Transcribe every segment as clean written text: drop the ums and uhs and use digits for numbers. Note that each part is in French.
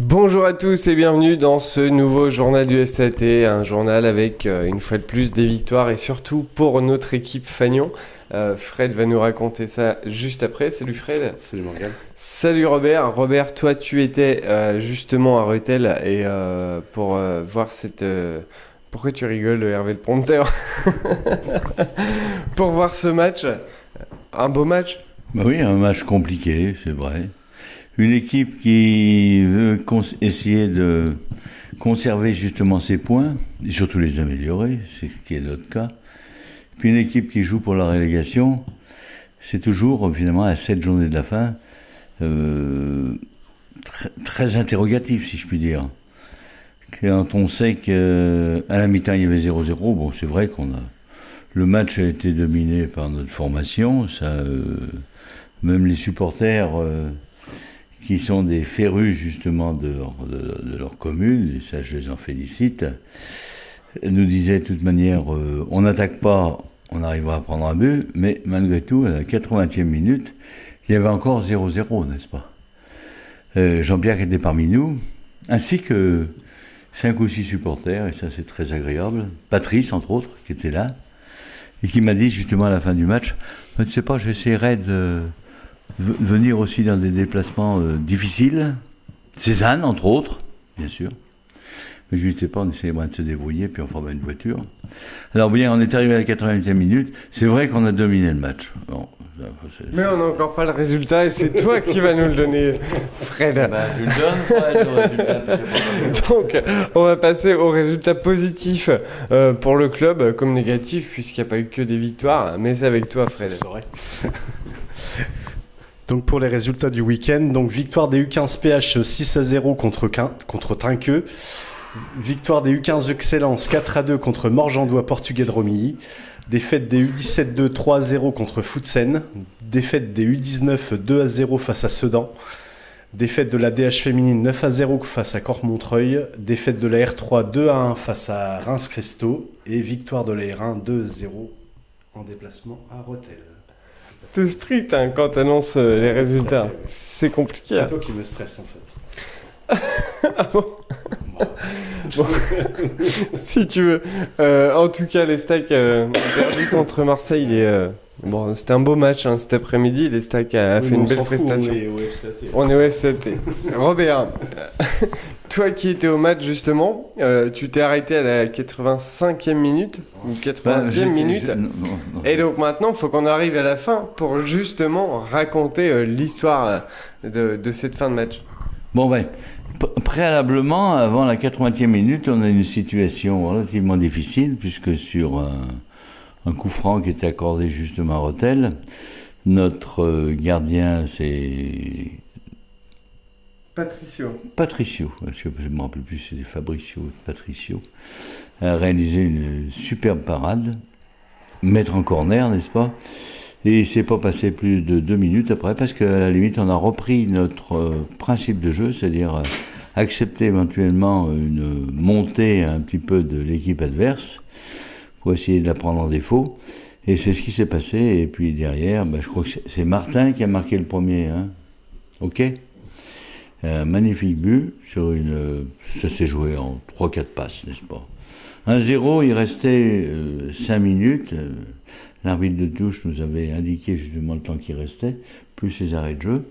Bonjour à tous et bienvenue dans ce nouveau journal du FCAT, un journal avec une fois de plus des victoires et surtout pour notre équipe Fagnon. Fred va nous raconter ça juste après. Salut Fred. Salut Morgane. Salut Robert. Robert, toi tu étais justement à Rethel et pour voir cette... Pourquoi tu rigoles Hervé le prompteur? Pour voir ce match, un beau match. Bah oui, un match compliqué, c'est vrai. Une équipe qui veut essayer de conserver justement ses points, et surtout les améliorer, c'est ce qui est notre cas. Puis une équipe qui joue pour la relégation, c'est toujours finalement à 7 journées de la fin, très interrogatif si je puis dire. Quand on sait qu'à la mi-temps il y avait 0-0, bon c'est vrai le match a été dominé par notre formation, ça, même les supporters... qui sont des férus justement de leur commune, et ça je les en félicite, nous disaient de toute manière, on n'attaque pas, on arrivera à prendre un but, mais malgré tout, à la 80e minute, il y avait encore 0-0, n'est-ce pas? Jean-Pierre qui était parmi nous, ainsi que 5 ou 6 supporters, et ça c'est très agréable, Patrice entre autres, qui était là, et qui m'a dit justement à la fin du match, tu sais pas, j'essaierai de venir aussi dans des déplacements difficiles. Cézanne, entre autres, bien sûr. Mais je ne sais pas, on essayait de se débrouiller, puis on formait une voiture. Alors bien, on est arrivé à la 80e minute. C'est vrai qu'on a dominé le match. Bon, mais on n'a encore pas le résultat et c'est toi qui vas nous le donner, Fred. Tu le donnes, Fred, le résultat. Donc, on va passer aux résultats positifs pour le club, comme négatifs, puisqu'il n'y a pas eu que des victoires. Mais c'est avec toi, Fred. C'est vrai. Donc pour les résultats du week-end, donc victoire des U15PH 6-0 contre Trinqueux, victoire des U15 Excellence 4-2 contre Morgendois Portugais de Romilly, défaite des U17-2 3-0 contre Foutsen, défaite des U19 2-0 face à Sedan, défaite de la DH féminine 9-0 face à Cormontreuil, défaite de la R3 2-1 face à Reims-Christo et victoire de la R1 2-0 en déplacement à Rethel. T'es strict hein, quand t'annonces les résultats. C'est compliqué. C'est toi qui me stresse en fait. Ah bon? Bon. Si tu veux. En tout cas, les Stacks ont perdu contre Marseille. Bon, c'était un beau match hein, cet après-midi. Les Stacks a fait une belle prestation. On est au FCAT. Robert, toi qui étais au match justement, tu t'es arrêté à la 85e minute ou 80e minute. Non. Et donc maintenant, il faut qu'on arrive à la fin pour justement raconter l'histoire de cette fin de match. Bon ben, préalablement, avant la 80e minute, on a une situation relativement difficile puisque sur un coup franc qui était accordé justement à Rethel, notre gardien c'est... Patricio, parce que je ne me rappelle plus si c'est Patricio, a réalisé une superbe parade, mettre en corner, n'est-ce pas? Et il ne s'est pas passé plus de 2 minutes après, parce qu'à la limite, on a repris notre principe de jeu, c'est-à-dire accepter éventuellement une montée un petit peu de l'équipe adverse, pour essayer de la prendre en défaut. Et c'est ce qui s'est passé, et puis derrière, je crois que c'est Martin qui a marqué le premier, hein. Ok? Un magnifique but sur ça s'est joué en 3-4 passes, n'est-ce pas? 1-0, il restait 5 minutes. L'arbitre de touche nous avait indiqué justement le temps qui restait, plus les arrêts de jeu.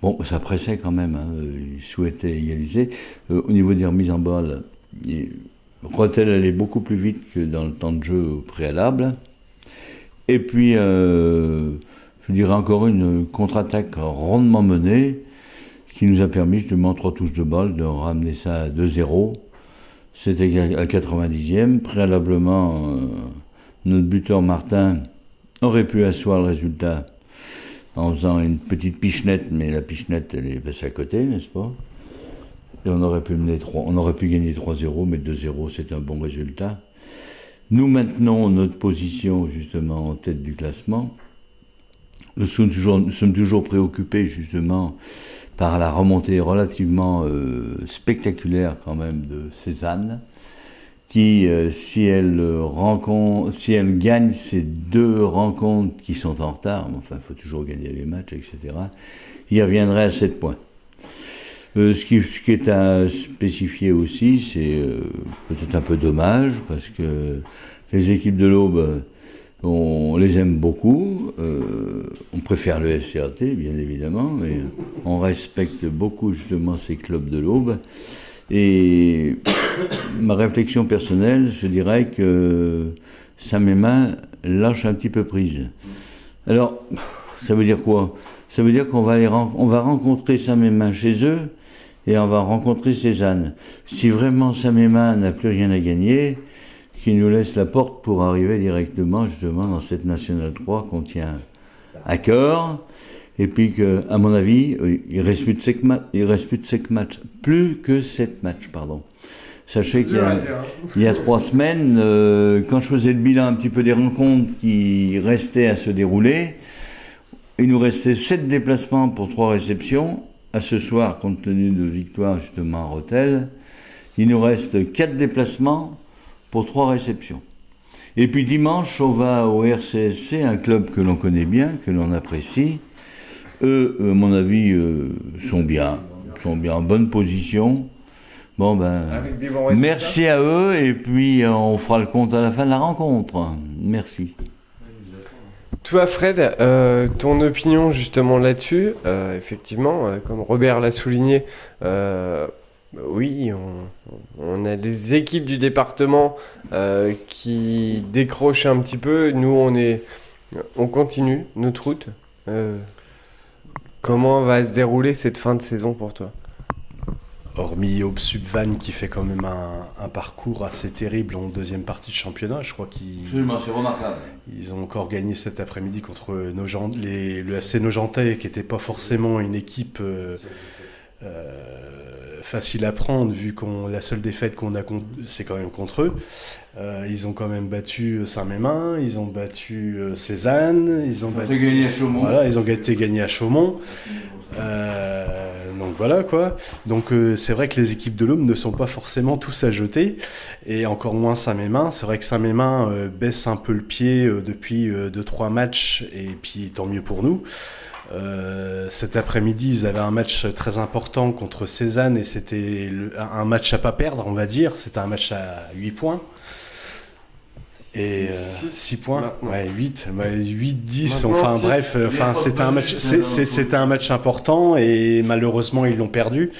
Bon, ça pressait quand même, hein. Il souhaitait égaliser. Au niveau des remises en balle, Rethel allait beaucoup plus vite que dans le temps de jeu au préalable. Et puis, je dirais encore une contre-attaque rondement menée, qui nous a permis justement 3 touches de balle de ramener ça à 2-0. C'était à 90e. Préalablement, notre buteur Martin aurait pu asseoir le résultat en faisant une petite pichenette, mais la pichenette elle est passée à côté, n'est-ce pas? Et on aurait pu gagner 3-0, mais 2-0 c'est un bon résultat. Nous maintenons notre position justement en tête du classement. Nous sommes toujours préoccupés justement par la remontée relativement spectaculaire quand même de Cézanne, qui, si elle gagne ces 2 rencontres qui sont en retard, enfin il faut toujours gagner les matchs, etc., il reviendrait à 7 points. Ce qui est à spécifier aussi, c'est peut-être un peu dommage, parce que les équipes de l'Aube, on les aime beaucoup. On préfère le FCRT, bien évidemment, mais on respecte beaucoup justement ces clubs de l'Aube. Et ma réflexion personnelle, je dirais que Saint-Mémin lâche un petit peu prise. Alors, ça veut dire quoi? Ça veut dire qu'on va rencontrer Saint-Mémin chez eux et on va rencontrer Cézanne. Si vraiment Saint-Mémin n'a plus rien à gagner, qu'il nous laisse la porte pour arriver directement justement dans cette Nationale 3 qu'on tient à cœur. Et puis que, à mon avis, il reste plus de 7 matchs. Plus que 7 matchs, pardon. Sachez qu'il y a 3 semaines, quand je faisais le bilan un petit peu des rencontres qui restaient à se dérouler, il nous restait 7 déplacements pour 3 réceptions. À ce soir, compte tenu de victoire justement à Rethel, il nous reste 4 déplacements pour 3 réceptions. Et puis dimanche, on va au RCSC, un club que l'on connaît bien, que l'on apprécie. Eux, à mon avis, sont bien en bonne position. Bon ben, merci à eux, et puis on fera le compte à la fin de la rencontre. Merci. Toi, Fred, ton opinion justement là-dessus, effectivement, comme Robert l'a souligné, oui, on a des équipes du département qui décrochent un petit peu. Nous, on continue notre route. Comment va se dérouler cette fin de saison pour toi? Hormis Aube Subvan qui fait quand même un parcours assez terrible en deuxième partie de championnat, je crois Absolument, c'est remarquable. Ils ont encore gagné cet après-midi contre le FC Nogentais, qui n'était pas forcément une équipe facile à prendre, vu qu'on la seule défaite qu'on a, c'est quand même contre eux. Ils ont quand même battu Saint-Mémin, ils ont battu Cézanne, ils ont gagné à Chaumont. Voilà, ils ont été gagnés à Chaumont. Donc voilà quoi. Donc c'est vrai que les équipes de l'Aube ne sont pas forcément tous à jeter, et encore moins Saint-Mémin. C'est vrai que Saint-Mémin baisse un peu le pied depuis 2-3 matchs, et puis tant mieux pour nous. Cet après-midi, ils avaient un match très important contre Cézanne, et c'était un match à pas perdre, on va dire. C'était un match à 8 points. Et 6 points, ouais, 8, 10, enfin bref, c'était un match important, et malheureusement ils l'ont perdu.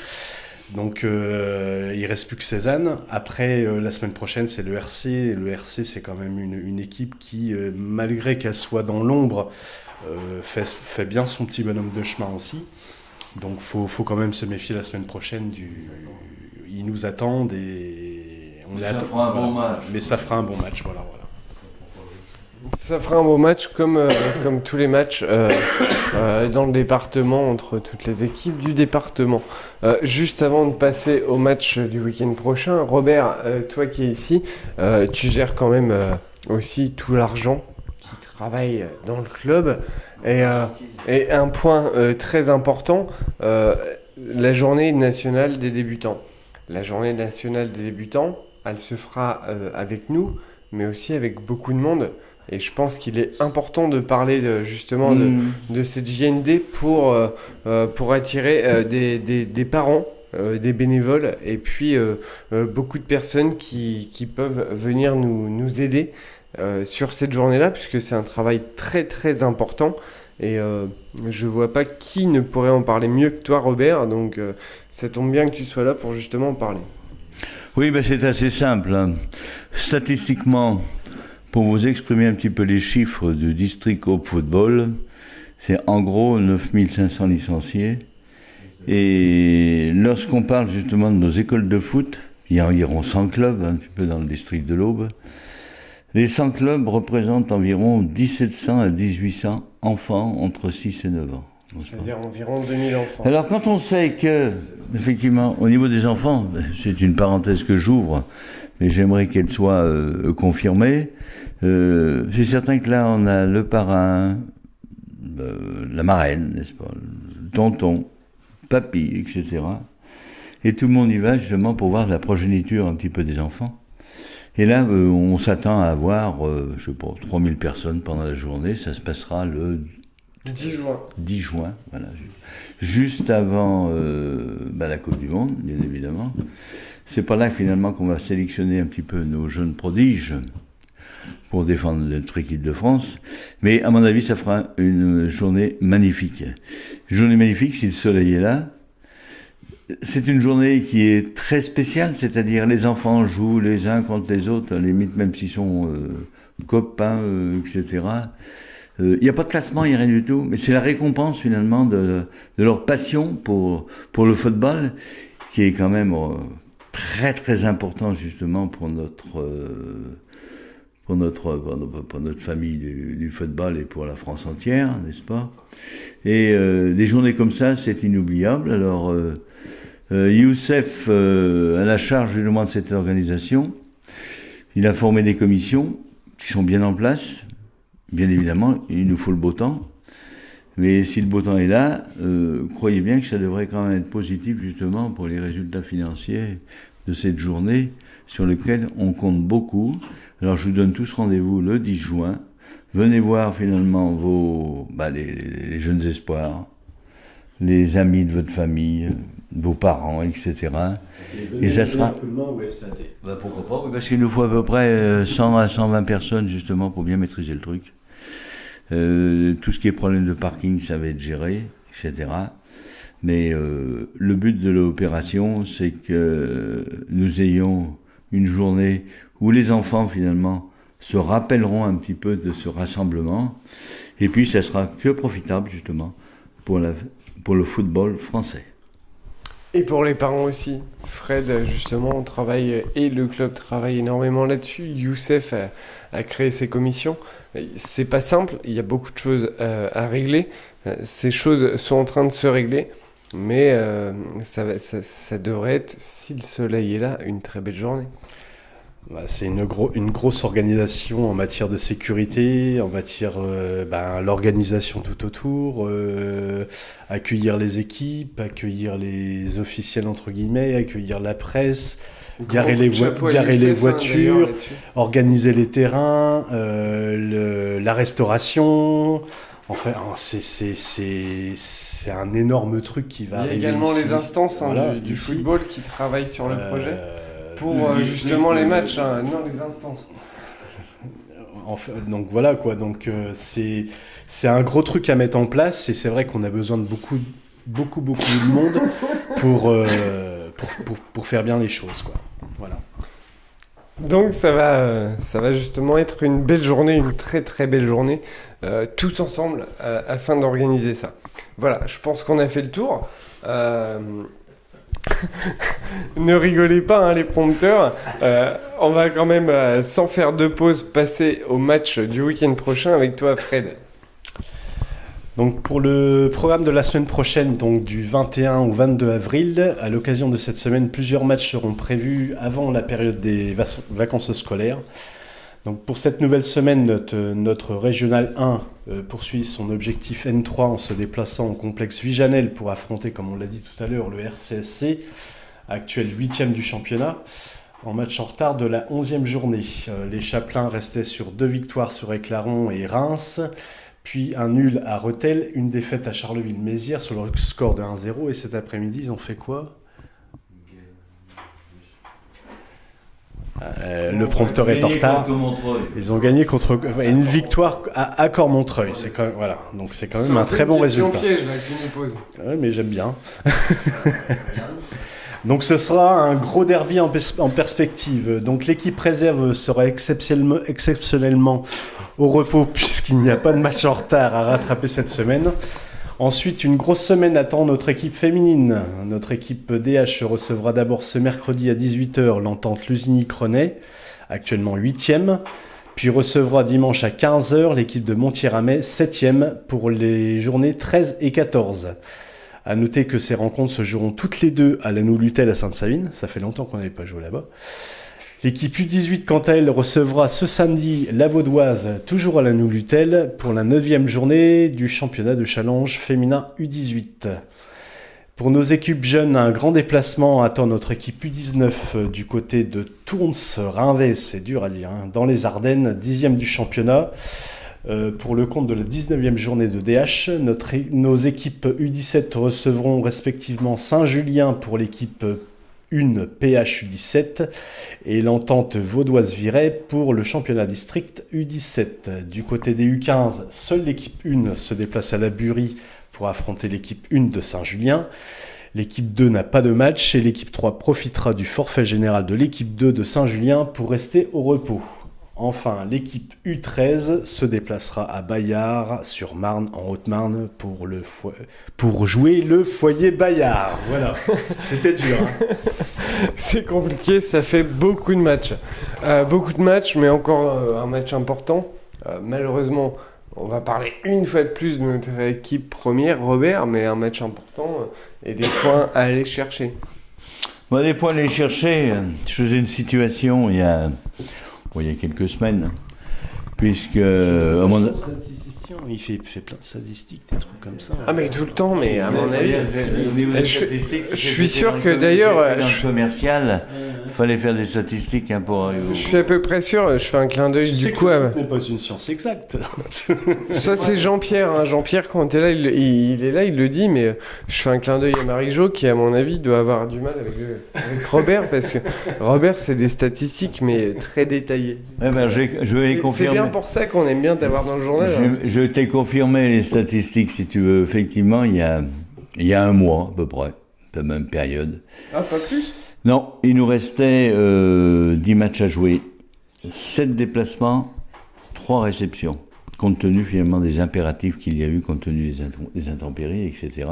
Donc il reste plus que Cézanne. Après la semaine prochaine, c'est le RC. Et le RC, c'est quand même une équipe qui, malgré qu'elle soit dans l'ombre, fait bien son petit bonhomme de chemin aussi. Donc faut quand même se méfier la semaine prochaine. Ils nous attendent, et on ça fera un bon match. Mais ça fera un bon match, voilà. Ça fera un beau match comme tous les matchs dans le département, entre toutes les équipes du département. Juste avant de passer au match du week-end prochain, Robert, toi qui es ici, tu gères quand même aussi tout l'argent qui travaille dans le club. Et un point très important, la journée nationale des débutants. La journée nationale des débutants, elle se fera avec nous, mais aussi avec beaucoup de monde. Et je pense qu'il est important de parler justement de cette JND pour attirer des parents, des bénévoles, et puis beaucoup de personnes qui peuvent venir nous aider sur cette journée-là, puisque c'est un travail très très important. Et je vois pas qui ne pourrait en parler mieux que toi, Robert. Donc ça tombe bien que tu sois là pour justement en parler. Oui, ben c'est assez simple, hein. Statistiquement, pour vous exprimer un petit peu les chiffres du district Aube Football, c'est en gros 9500 licenciés. Et lorsqu'on parle justement de nos écoles de foot, il y a environ 100 clubs, un petit peu dans le district de l'Aube. Les 100 clubs représentent environ 1700 à 1800 enfants entre 6 et 9 ans. C'est-à-dire environ 2000 enfants. Alors quand on sait que, effectivement, au niveau des enfants, c'est une parenthèse que j'ouvre, mais j'aimerais qu'elle soit confirmée, c'est certain que là on a le parrain, la marraine, n'est-ce pas, le tonton, papy, etc. Et tout le monde y va justement pour voir la progéniture un petit peu des enfants. Et là, on s'attend à avoir, je sais pas, 3000 personnes pendant la journée. Ça se passera le 10 juin. 10 juin, voilà. Juste avant la Coupe du Monde, bien évidemment. C'est par là finalement qu'on va sélectionner un petit peu nos jeunes prodiges pour défendre notre équipe de France. Mais à mon avis, ça fera une journée magnifique. Une journée magnifique si le soleil est là. C'est une journée qui est très spéciale, c'est-à-dire les enfants jouent les uns contre les autres, à la limite même s'ils sont copains, etc. Il n'y a pas de classement, il n'y a rien du tout, mais c'est la récompense finalement de leur passion pour le football, qui est quand même très très important justement pour notre famille du football et pour la France entière, n'est-ce pas? Et des journées comme ça, c'est inoubliable. Alors, Youssef a la charge justement de cette organisation. Il a formé des commissions qui sont bien en place. Bien évidemment, il nous faut le beau temps. Mais si le beau temps est là, croyez bien que ça devrait quand même être positif justement pour les résultats financiers de cette journée sur lequel on compte beaucoup. Alors je vous donne tous rendez-vous le 10 juin. Venez voir finalement les jeunes espoirs, les amis de votre famille, vos parents, etc. Et ça sera... pourquoi pas? Parce qu'il nous faut à peu près 100 à 120 personnes justement pour bien maîtriser le truc. Tout ce qui est problème de parking, ça va être géré, etc. Mais le but de l'opération, c'est que nous ayons une journée où les enfants, finalement, se rappelleront un petit peu de ce rassemblement. Et puis, ça sera que profitable, justement, pour le football français. Et pour les parents aussi. Fred, justement, travaille, et le club travaille énormément là-dessus. Youssef a créé ses commissions. C'est pas simple, il y a beaucoup de choses à régler. Ces choses sont en train de se régler. Mais ça devrait être, si le soleil est là, une très belle journée. C'est une grosse organisation en matière de sécurité, en matière l'organisation tout autour, accueillir les équipes, accueillir les officiels entre guillemets, accueillir la presse, garer les voitures, organiser les terrains, la restauration. Enfin, c'est un énorme truc qui va arriver. Il y a également ici. Les instances du football qui travaillent sur le projet. Pour justement les matchs, non, les instances. Donc voilà quoi, donc c'est un gros truc à mettre en place et c'est vrai qu'on a besoin de beaucoup de monde pour faire bien les choses quoi. Voilà. Donc ça va justement être une belle journée, une très très belle journée, tous ensemble afin d'organiser ça. Voilà, je pense qu'on a fait le tour. Ne rigolez pas, les prompteurs. On va quand même, sans faire de pause, passer au match du week-end prochain avec toi, Fred. Donc pour le programme de la semaine prochaine, donc du 21 au 22 avril, à l'occasion de cette semaine, plusieurs matchs seront prévus avant la période des vacances scolaires. Donc pour cette nouvelle semaine, notre Régional 1 poursuit son objectif N3 en se déplaçant au complexe Vijanel pour affronter, comme on l'a dit tout à l'heure, le RCSC, actuel 8e du championnat, en match en retard de la 11e journée. Les Chapelains restaient sur 2 victoires sur Éclaron et Reims, puis un nul à Rethel, une défaite à Charleville-Mézières sur le score de 1-0. Et cet après-midi, ils ont fait quoi ? Le prompteur est en retard. Ils ont gagné contre une victoire à Cormontreuil. C'est quand même, voilà. Donc c'est quand même un très bon résultat. Piège, là, qui nous pose. Ouais, mais j'aime bien. Donc ce sera un gros derby en perspective. Donc l'équipe réserve sera exceptionnellement au repos puisqu'il n'y a pas de match en retard à rattraper cette semaine. Ensuite, une grosse semaine attend notre équipe féminine. Notre équipe DH recevra d'abord ce mercredi à 18h l'entente Lusigny-Crenay, actuellement 8e, puis recevra dimanche à 15h l'équipe de Montier-Ramay, 7e, pour les journées 13 et 14. À noter que ces rencontres se joueront toutes les deux à la Nou-Lutel à Sainte-Savine. Ça fait longtemps qu'on n'avait pas joué là-bas. L'équipe U18, quant à elle, recevra ce samedi la Vaudoise, toujours à la Nou-Lutel, pour la 9e journée du championnat de challenge féminin U18. Pour nos équipes jeunes, un grand déplacement attend notre équipe U19 du côté de Tournes-Rinvez, c'est dur à dire, dans les Ardennes, 10e du championnat. Pour le compte de la 19e journée de DH, nos équipes U17 recevront respectivement Saint-Julien pour l'équipe 1 PH U17 et l'entente vaudoise-Viray pour le championnat district U17. Du côté des U15, seule l'équipe 1 se déplace à la Burie pour affronter l'équipe 1 de Saint-Julien. L'équipe 2 n'a pas de match et l'équipe 3 profitera du forfait général de l'équipe 2 de Saint-Julien pour rester au repos. Enfin, l'équipe U13 se déplacera à Bayard-sur-Marne, en Haute-Marne, pour jouer le foyer Bayard. Voilà, c'était dur. C'est compliqué, ça fait beaucoup de matchs. Mais encore un match important. Malheureusement, on va parler une fois de plus de notre équipe première, Robert, mais un match important et des points à aller chercher. Bon, des points à aller chercher, je faisais une situation il y a quelques semaines, puisque il fait plein de statistiques, des trucs comme ça. Ah mais tout le temps, mais à mon avis, je suis sûr que dans d'ailleurs, le commercial, il fallait faire des statistiques pour arriver. je suis à peu près sûr, je fais un clin d'œil du coup. Ce n'est pas une science exacte. Ça c'est Jean-Pierre, hein. Jean-Pierre quand t'es là, il est là, il le dit, mais je fais un clin d'œil à Marie-Jo qui à mon avis doit avoir du mal avec Robert parce que Robert c'est des statistiques mais très détaillées. Eh ben, je vais les confirmer. C'est bien pour ça qu'on aime bien t'avoir dans le journal. Je t'ai confirmé les statistiques, si tu veux. Effectivement, il y a un mois, à peu près, la même période. Ah, pas plus ? Non, il nous restait 10 matchs à jouer, 7 déplacements, 3 réceptions, compte tenu finalement des impératifs qu'il y a eu, compte tenu des intempéries, etc.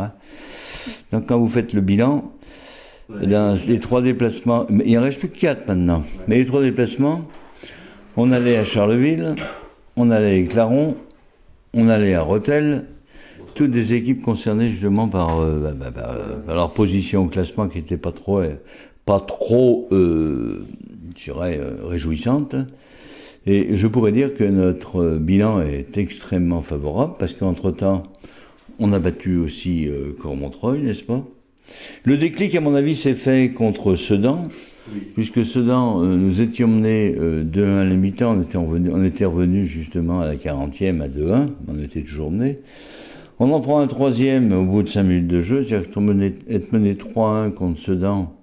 Donc quand vous faites le bilan, dans les 3 déplacements, il n'en reste plus que 4 maintenant, mais les 3 déplacements, on allait à Charleville, on allait à Claron, on allait à Rethel, toutes des équipes concernées justement par leur position au classement qui n'était pas trop je dirais, réjouissante. Et je pourrais dire que notre bilan est extrêmement favorable parce qu'entre-temps, on a battu aussi Cormontreuil, n'est-ce pas ? Le déclic, à mon avis, s'est fait contre Sedan. Oui. Puisque Sedan, nous étions menés 2-1 à la mi-temps, on était revenu justement à la 40e à 2-1, on était toujours menés. On en prend un 3e au bout de 5 minutes de jeu, c'est-à-dire être mené 3-1 contre Sedan,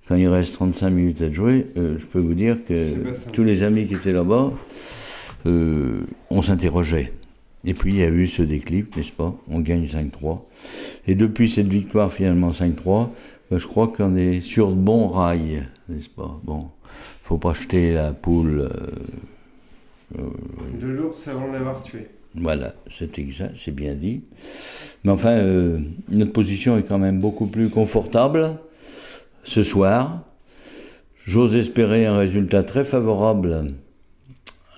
quand il reste 35 minutes à jouer, je peux vous dire que tous les amis qui étaient là-bas, on s'interrogeait. Et puis il y a eu ce déclic, n'est-ce pas ? On gagne 5-3. Et depuis cette victoire finalement 5-3, je crois qu'on est sur de bons rails, n'est-ce pas ? Bon, faut pas jeter la poule. De l'ours avant de l'avoir tué. Voilà, c'est exact, c'est bien dit. Mais enfin, notre position est quand même beaucoup plus confortable ce soir. J'ose espérer un résultat très favorable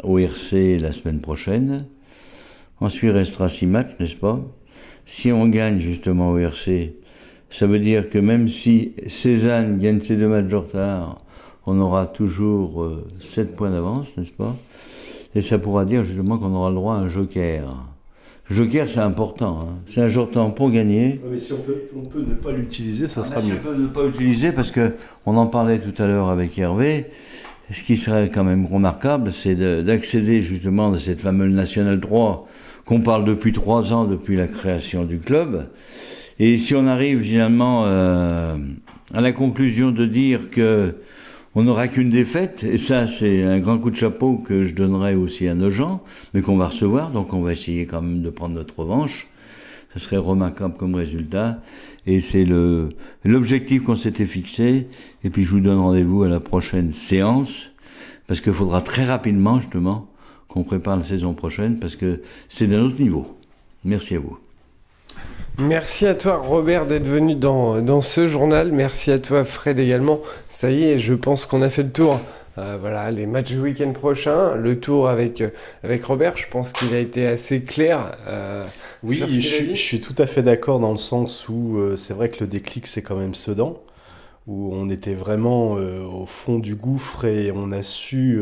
au RC la semaine prochaine. Ensuite, il restera 6 matchs, n'est-ce pas ? Si on gagne justement au RC, ça veut dire que même si Cézanne gagne ses 2 matchs de retard, on aura toujours 7 points d'avance, n'est-ce pas ? Et ça pourra dire justement qu'on aura le droit à un joker. Joker, c'est important. Hein. C'est un jour temps pour gagner. Mais si on peut ne pas l'utiliser, ça sera mieux. On peut ne pas l'utiliser parce qu'on en parlait tout à l'heure avec Hervé. Ce qui serait quand même remarquable, c'est d'accéder justement à cette fameuse Nationale 3 qu'on parle depuis 3 ans, depuis la création du club. Et si on arrive finalement à la conclusion de dire que on n'aura qu'une défaite, et ça c'est un grand coup de chapeau que je donnerai aussi à nos gens, mais qu'on va recevoir, donc on va essayer quand même de prendre notre revanche. Ça serait remarquable comme résultat, et c'est l'objectif qu'on s'était fixé, et puis je vous donne rendez-vous à la prochaine séance, parce qu'il faudra très rapidement justement qu'on prépare la saison prochaine, parce que c'est d'un autre niveau. Merci à vous. Merci à toi Robert d'être venu dans ce journal, merci à toi Fred également. Ça y est, je pense qu'on a fait le tour. Voilà, les matchs du week-end prochain, le tour avec Robert, je pense qu'il a été assez clair. Oui, je suis tout à fait d'accord dans le sens où c'est vrai que le déclic c'est quand même Sedan. où on était vraiment au fond du gouffre et on a su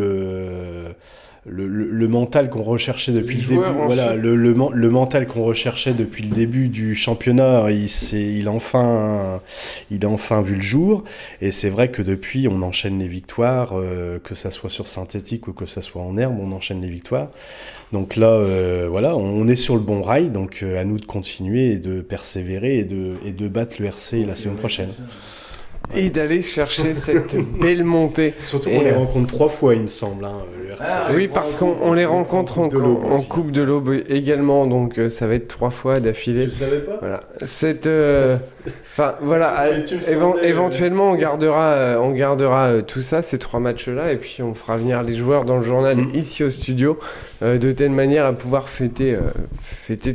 le mental qu'on recherchait depuis Les le début. joueurs ont Voilà, su. le mental qu'on recherchait depuis le début du championnat, il a enfin vu le jour. Et c'est vrai que depuis, on enchaîne les victoires, que ça soit sur synthétique ou que ça soit en herbe, on enchaîne les victoires. Donc là, voilà, on est sur le bon rail. Donc à nous de continuer et de persévérer et de battre le RC la semaine prochaine. Et d'aller chercher cette belle montée. Surtout Et, qu'on les rencontre 3 fois, il me semble, hein, le RC. Oui, parce qu'on les rencontre en, Coupe de l'Aube en aussi. Coupe de l'Aube également, donc ça va être 3 fois d'affilée. Tu savais pas? Voilà. Enfin, voilà. Tu me semblais, Éventuellement, on gardera tout ça, ces 3 matchs-là, et puis on fera venir les joueurs dans le journal ici au studio, de telle manière à pouvoir fêter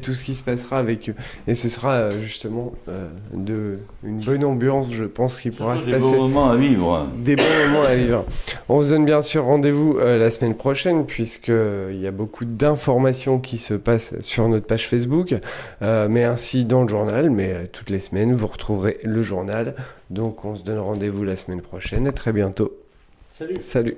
tout ce qui se passera avec eux. Et ce sera justement une bonne ambiance, je pense, qui pourra se Des passer. beaux moments à vivre. Des bons moments à vivre. On se donne bien sûr rendez-vous la semaine prochaine, puisqu'il y a beaucoup d'informations qui se passent sur notre page Facebook, mais ainsi dans le journal. Mais toutes les semaines, vous retrouverez le journal. Donc on se donne rendez-vous la semaine prochaine. À très bientôt. Salut. Salut.